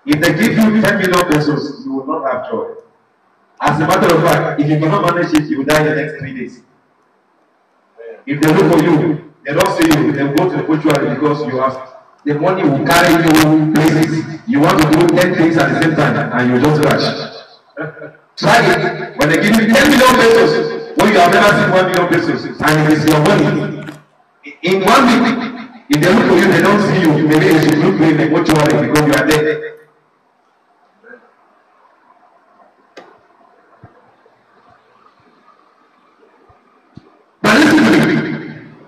If they give you 10 million pesos, you will not have joy. As a matter of fact, if you cannot manage it, you will die in the next 3 days. If they look for you, they don't see you, they will go to the mortuary because you have the money will carry you places. You want to do 10 things at the same time and you just rush. Try it. When they give you 10 million pesos, when you have never seen 1 million pesos, and it is your money. In 1 week, if they look for you, they don't see you. Maybe they should look for you in the mortuary because you are dead. But listen to me.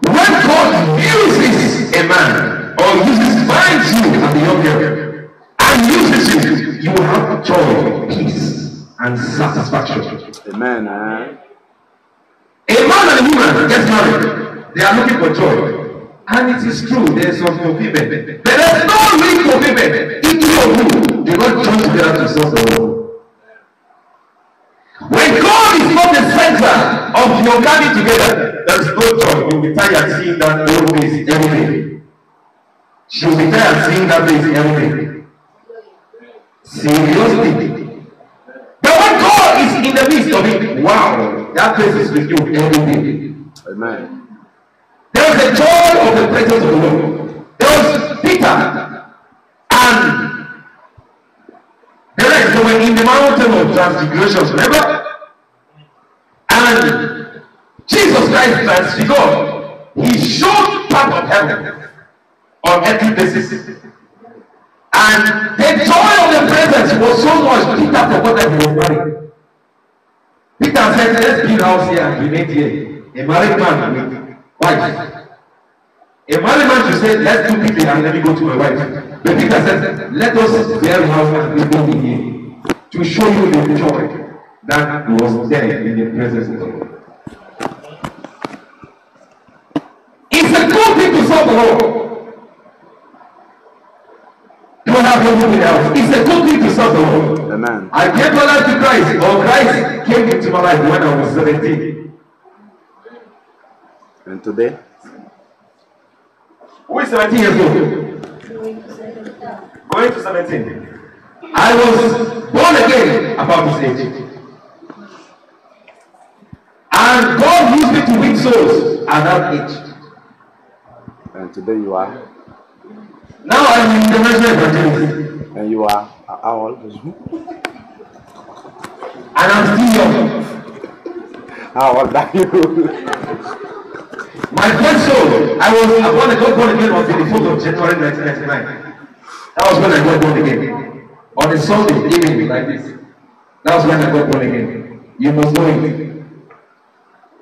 When God uses a man or finds you as a young girl and uses you, you will have joy, peace, and satisfaction. Amen. A man and a woman get married, they are looking for joy. And it is true, there is some fulfillment. There is no real fulfillment. Each of you, they not join together to solve the world. When God is not the center of your coming together, there is no joy. You'll be tired seeing that old face every day. She'll be tired seeing that face every day. Seriously. But when God is in the midst of it, wow, that face is with you every day. Amen. There was the joy of the presence of the Lord. There was Peter and the rest. They were in the mountain of transfiguration, remember? And Jesus Christ transfigured. He showed part of heaven on earthly basis. And the joy of the presence was so much, Peter forgot that he was married. Peter said, let's build a house here and remain here. A married man with wife. A married man should say, let's do quickly and let me go to my wife. But Peter said, let us build a house and live in here to show you the joy that was there in the presence of God. It's a good thing to serve the Lord. Don't have anything else. It's a good thing to serve the Lord. Amen. I gave my life to Christ, or Christ came into my life when I was 17. And today? Who is 17 years old? Going to 17. I was born again about this age. And God used me to win souls at that age. And today you are? Now I'm in international evangelist. And you are how old? And I'm still young. How old are you? My first soul, I got born again on the 24th of January 1999. That was when I got born again. On a Sunday evening like this. That was when I got born again. You must know it.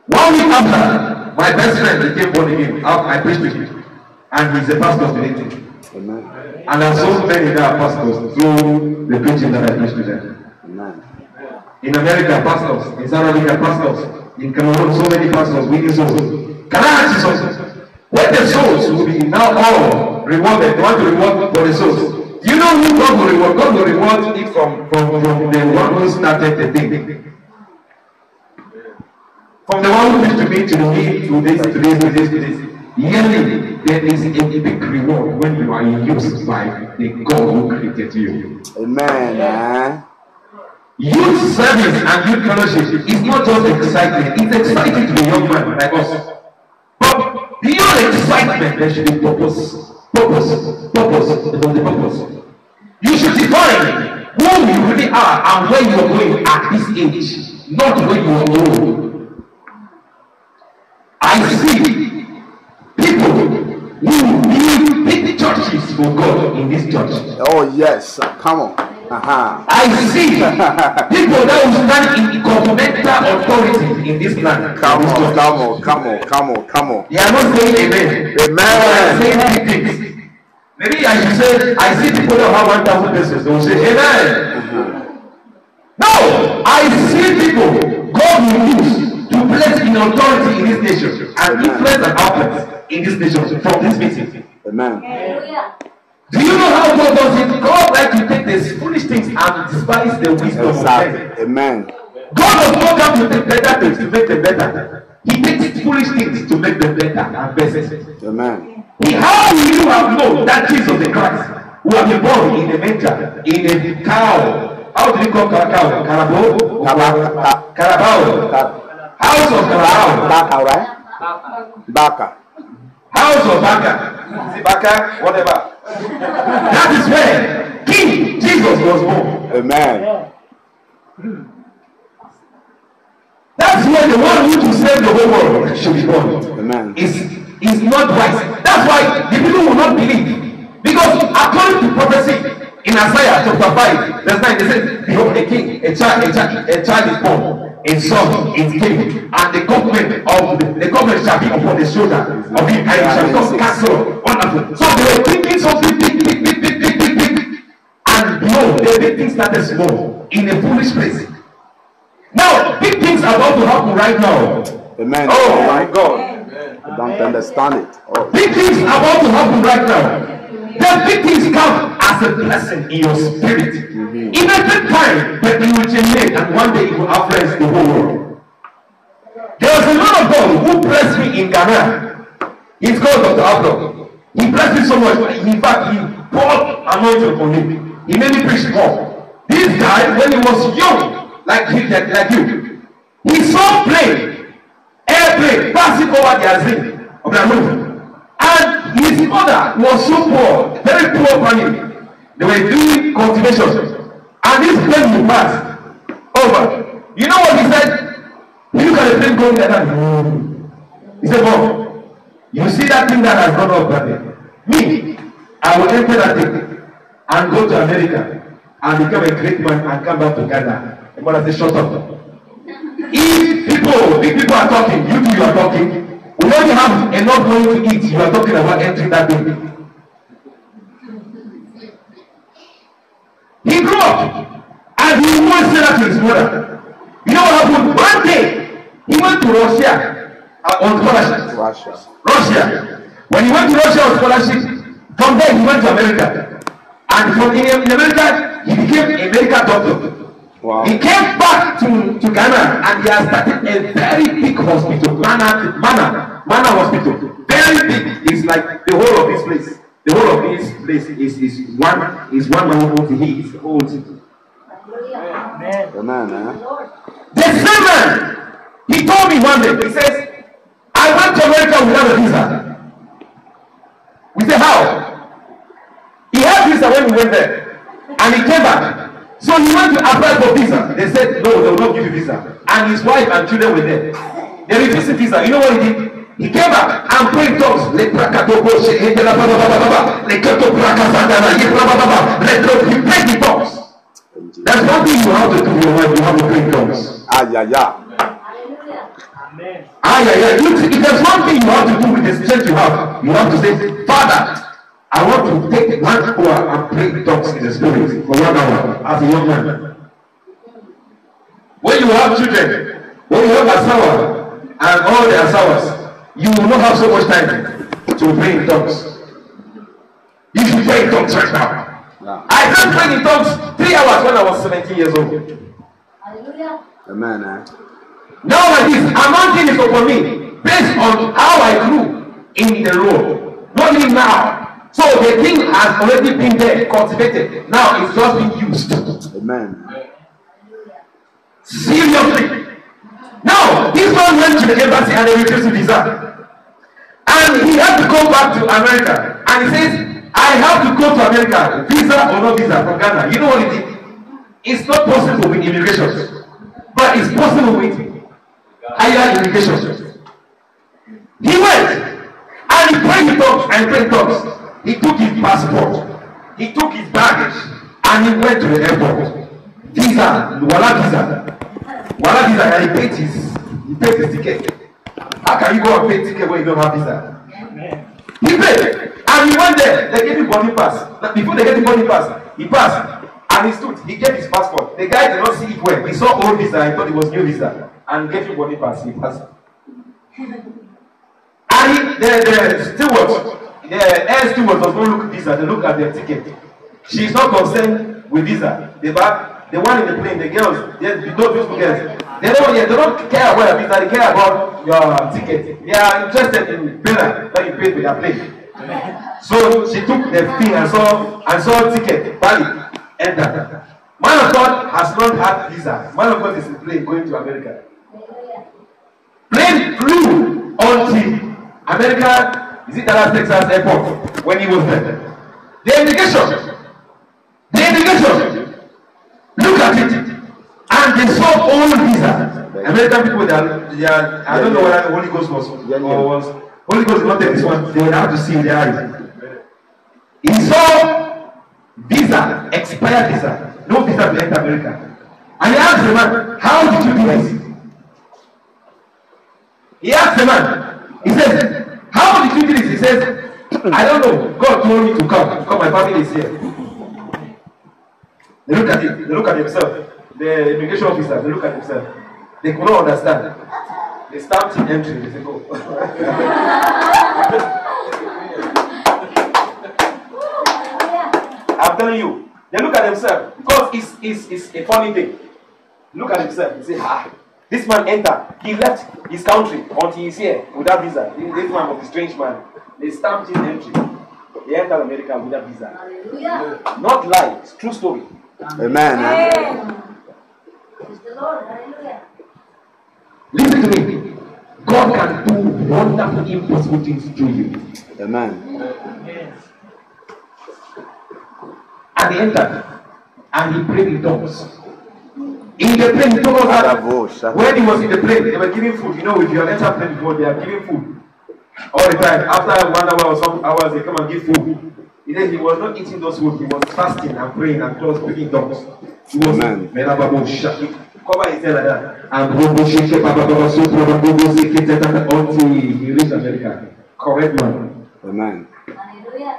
1 week after, my best friend became born again. I preached with him. And he's a pastor of the meeting. Amen. And there are so many that are pastors through the preaching that I preached to them. Amen. In America, pastors. In South Africa, pastors. In Cameroon, so many pastors winning souls. Can I ask you something? When the souls will be now all rewarded, they want to reward for the souls. Do you know who God will reward? God will reward it from the one who started the thing. From the one who used to be to this. Yearly, there is a big reward when you are used by the God who created you. Amen. Youth service and youth fellowship is not just exciting, it's exciting to a young man like us. But beyond excitement, there should be purpose. You should define who you really are and where you are going at this age, not when you are old. I see people who build big churches for God in this church. Oh yes, come on. I see people that will stand in governmental authority in this land. Come on. They are not saying amen. Amen. They are saying big things. Maybe I should say, I see people that have 1,000 pesos. They will say amen. No, I see people God will use to place in authority in this nation and influence and outlet in this nation from this meeting. Amen. Do you know how God does it? God likes to take these foolish things and despise the wisdom of men. Amen. God does not come to take better things to make them better. He takes foolish things to make them better and best. Amen. How will you have known that Jesus the Christ who have been born in a manger, in a cow. How do you call cow? Carabao? Carabao. House of Carabao. Baka, right? Baka. House of Baka. Baka, whatever. That is where King Jesus was born. Amen. That's where the one who to save the whole world should be born. Amen. Is not wise. That's why the people will not believe. Because according to prophecy in Isaiah chapter 5, verse 9, they say, behold, a king, a child is born, a son is king, and the government shall be upon the shoulder of him, and it shall become castle. Wonderful. So they were thinking something big, and behold, the big thing started small in a foolish place. Now, big things are about to happen right now. Amen. Oh my God. I don't understand it. Oh. Big things are about to happen right now. The big things come as a blessing in your spirit. It may take time, but it will generate, and one day it will influence the whole world. There was a man of God who blessed me in Ghana. He's called Dr. Abdul. He blessed me so much. In fact, he poured anointing upon me. He made me preach more. This guy, when he was young, like you, he saw airplane passing over the Azim of the room. And his mother was so poor, very poor family. They were doing cultivation. And this plane will pass over. You know what he said? He looked at the plane going like that. He said, Mom, you see that thing that has gone up that day? Me, I will enter that thing and go to America and become a great man and come back to Ghana. The mother said, shut up. If big people are talking, you are talking. When you have enough money to eat, you are talking about entering that building. He grew up and he once said that to his mother. You know what happened? One day, he went to Russia on scholarship. Russia. When he went to Russia on scholarship, from there he went to America. And from in America, he became a medical doctor. Wow. He came back to Ghana and he has started a very big hospital, Mana Hospital. Very big. It's like the whole of this place. The whole of this place is one man who he is old. Amen. The same man, he told me one day, he says, I went to America without a visa. We said, how? He had visa when he went there. And he came back. So he went to apply for visa. They said, no, they will not give you visa. And his wife and children were there. They refused the visa. You know what he did? He came back and prayed tongues. He prayed the tongues. That's one thing you have to do in your life. You have to pray tongues. If there's one thing you have to do with the strength you have to say, Father, I want to take 1 hour and pray tongues in the spirit for 1 hour as a young man. When you have children, when you have asawa and all the asawas, you will not have so much time to pray in tongues. You should pray in tongues right now. Yeah. I can't pray in tongues 3 hours when I was 17 years old. Hallelujah. Amen. Now like this, anointing is upon me based on how I grew in the Lord. Not only now. So the thing has already been there, cultivated. Now it's just being used. Amen. Seriously. Now, this man went to the embassy and they refused his visa. And he had to go back to America. And he says, I have to go to America, visa or no visa from Ghana. You know what he did? It's not possible with immigration. But it's possible with higher immigration. He went and he prayed in tongues and prayed tongues. He took his passport, he took his baggage, and he went to the airport. Visa, Wala visa, and he paid his ticket. How can you go and pay ticket when you don't have visa? He paid, and he went there. They gave him boarding pass. Before they gave him boarding pass, he passed, and he stood. He gave his passport. The guy did not see it well. He saw old visa, he thought it was new visa, and gave him boarding pass. He passed. And the steward, the air steward does not look at visa, they look at their ticket. She is not concerned with visa. The one in the plane, the girls, those girls, they don't care about your visa, they care about your ticket. They are interested in payment that you pay for their plane. So she took the thing and saw a ticket, valid, enter. Man of God has not had visa. Man of God is in plane going to America. Plane flew until America, is it Dallas, Texas airport when he was there. The immigration, look at it, and they saw all visa. American people, they are I don't know whether the Holy Ghost was Holy Ghost did not take this one. They would have to see their eyes. He saw visa, expired visa, no visa to enter America. And he asked the man, how did you do this? He asked the man, he says, how did you do this? He says, I don't know. God told me to come because my family is here. They look at it, they look at themselves. The immigration officer, they look at themselves. They could not understand. They stamped in entry, they say, go. I'm telling you, they look at themselves because it's a funny thing. Look at himself, they say, this man entered, he left his country until he's here without visa. This man was a strange man. They stamped in entry. He entered America without visa. Hallelujah. Not lie, it's true story. Amen. Praise the Lord. Hallelujah. Listen to me. God can do wonderful, impossible things through you. Amen. And he entered and he prayed in tongues. In the plane, he told us that when he was in the plane, they were giving food. You know, if you have entered plane before, they are giving food all the time. After 1 hour or some hours, they come and give food. He said he was not eating those food, he was fasting and praying and just speaking tongues. He was cover his head like that. And until he reached America. Correct man. Amen. Hallelujah.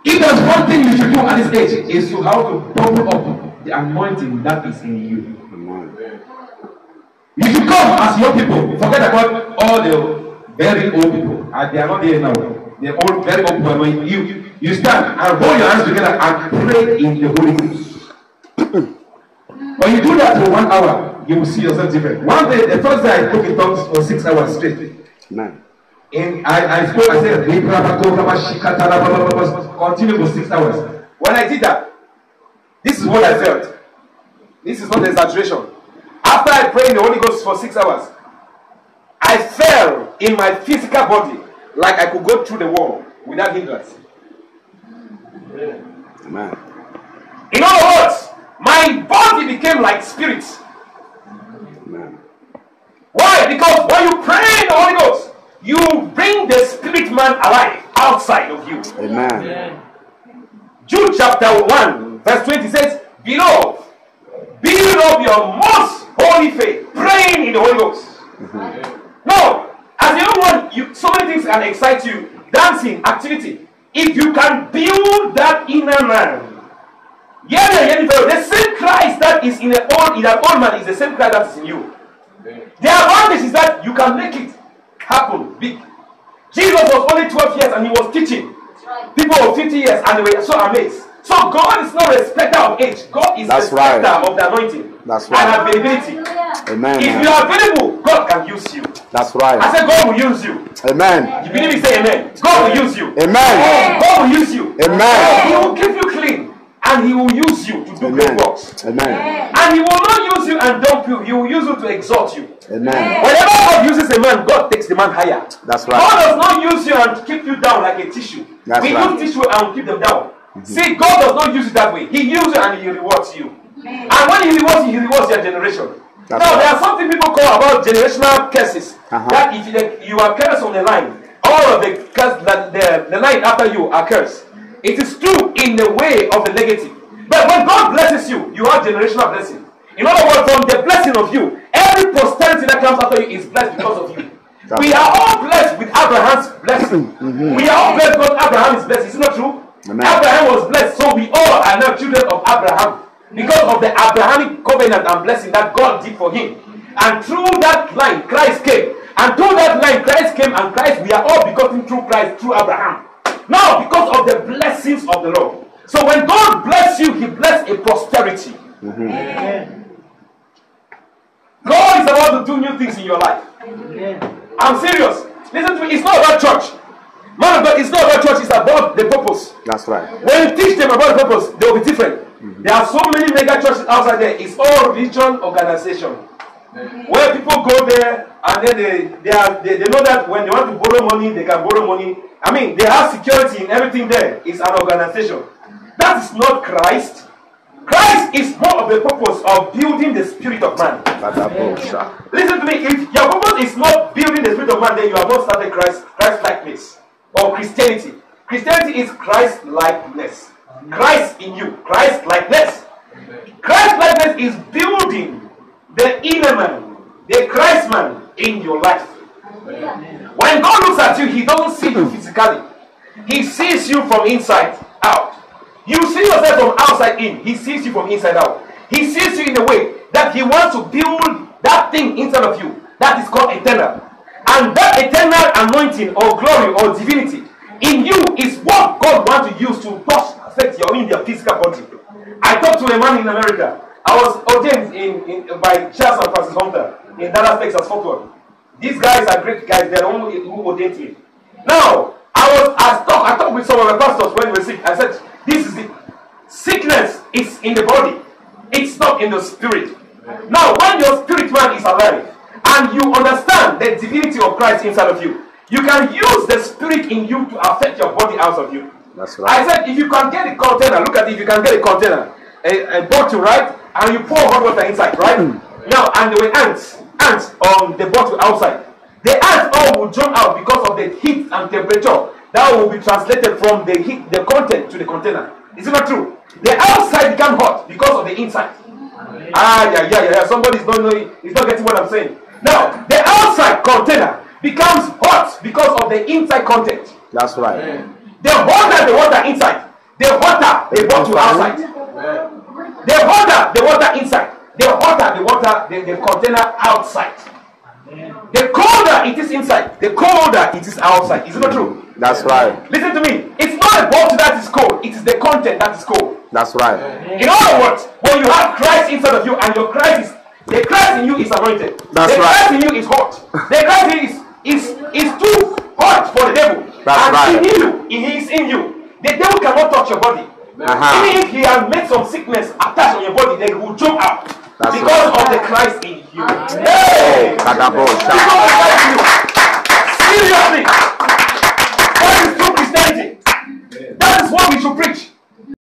If there's one thing you should do at this age, is to how to bubble up the anointing that is in you. Amen. You should come as young people. Forget about all the very old people. They are not there now. They're all very old people. When you stand and hold your hands together and pray in the Holy Ghost. When you do that for 1 hour, you will see yourself different. One day, the first day I spoke in tongues for 6 hours straight. Amen. And I spoke, I said, continue for 6 hours. When I did that, this is what I felt. This is not an exaggeration. After I prayed in the Holy Ghost for 6 hours, I felt in my physical body like I could go through the wall without hindrance. Amen. In other words, my body became like spirit. Amen. Why? Because when you pray in the Holy Ghost, you bring the spirit man alive outside of you. Amen. Jude chapter 1 verse 20 says, Beloved, build up your most holy faith, praying in the Holy Ghost. Now, as a young one, so many things can excite you. Dancing, activity. If you can build that inner man, the same Christ that is in that old man is the same Christ that is in you. The advantage is that you can make it happen big. Jesus was only 12 years and he was teaching. People of 50 years and they were so amazed. So God is not a respecter of age. God is a respecter of the anointing. That's right. And availability. Amen. If you are available, God can use you. That's right. I said God will use you. Amen. You believe me? Say amen. God will use you. Amen. God will use you. Amen. He will keep you clean. And he will use you to do great works. Amen. And he will not use you and dump you. He will use you to exalt you. Amen. Whenever God uses a man, God takes the man higher. That's right. God does not use you and keep you down like a tissue. That's we right. use tissue and keep them down. See, God does not use it that way. He uses you and he rewards you. And when he rewards your generation. That's now, right. there are something people call about generational curses. That if you are cursed on the line, all of the curse, the line after you are cursed. It is true in the way of the negative. But when God blesses you, you have generational blessing. In other words, from the blessing of you, every posterity that comes after you is blessed because of you. We are all blessed with Abraham's blessing. We are all blessed because Abraham is blessed. Is it not true? Amen. Abraham was blessed, so we all are now children of Abraham because of the Abrahamic covenant and blessing that God did for him. And through that line, Christ came. And through that line, Christ came, and Christ, we are all begotten through Christ, through Abraham. Now, because of the blessings of the Lord. So when God bless you, he bless a prosperity. God is about to do new things in your life. I'm serious. Listen to me. It's not about church. Man of God, it's not about church, it's about the purpose. That's right. When you teach them about the purpose, they will be different. There are so many mega churches outside there. It's all religion organization. Where people go there and then they know that when they want to borrow money, they can borrow money. I mean, they have security in everything there. It's an organization. That is not Christ. Christ is more of the purpose of building the spirit of man. Listen to me. If your purpose is not building the spirit of man, then you have not started Christ-likeness or Christianity. Christianity is Christ-likeness. Christ in you. Christ-likeness. Christ-likeness is building the inner man, the Christ man in your life. When God looks at you, He doesn't see you physically. He sees you from inside out. You see yourself from outside in. He sees you from inside out. He sees you in a way that He wants to build that thing inside of you that is called eternal. And that eternal anointing or glory or divinity in you is what God wants to use to touch, affect your physical body. I talked to a man in America. I was ordained by Charles and Francis Hunter in Dallas, Texas, Fort Worth. These guys are great guys. They're the only who ordained me. Now, I talked with some of the pastors when we were sick. I said, this is it. Sickness is in the body. It's not in the spirit. Now, when your spirit man is alive and you understand the divinity of Christ inside of you, you can use the spirit in you to affect your body out of you. That's right. I said, if you can get a container, look at it, if you can get a container, a bottle, right? And you pour hot water inside, right? Now, and there were ants on the bottle outside. The ants all will jump out because of the heat and temperature that will be translated from the heat, the content to the container. Is it not true? The outside become hot because of the inside. Yeah. Somebody's not knowing, he's not getting what I'm saying. Now, the outside container becomes hot because of the inside content. That's right. The hotter the water inside, the hotter the bottle outside. The hotter the water inside, the hotter the water, the container outside. The colder it is inside, the colder it is outside. Is it not true? That's right. Listen to me. It's not a bottle that is cold, it is the content that is cold. That's right. In other words, when you have Christ inside of you and your Christ is, the Christ in you is anointed. That's the right. Christ in you is hot. The Christ in you is too hot for the devil. That's and right. he is in you. The devil cannot touch your body. Even if he has made some sickness attached on your body, then he will jump out. That's because right. of the Christ in you. Oh, Hey! Because of Christ in you. Seriously.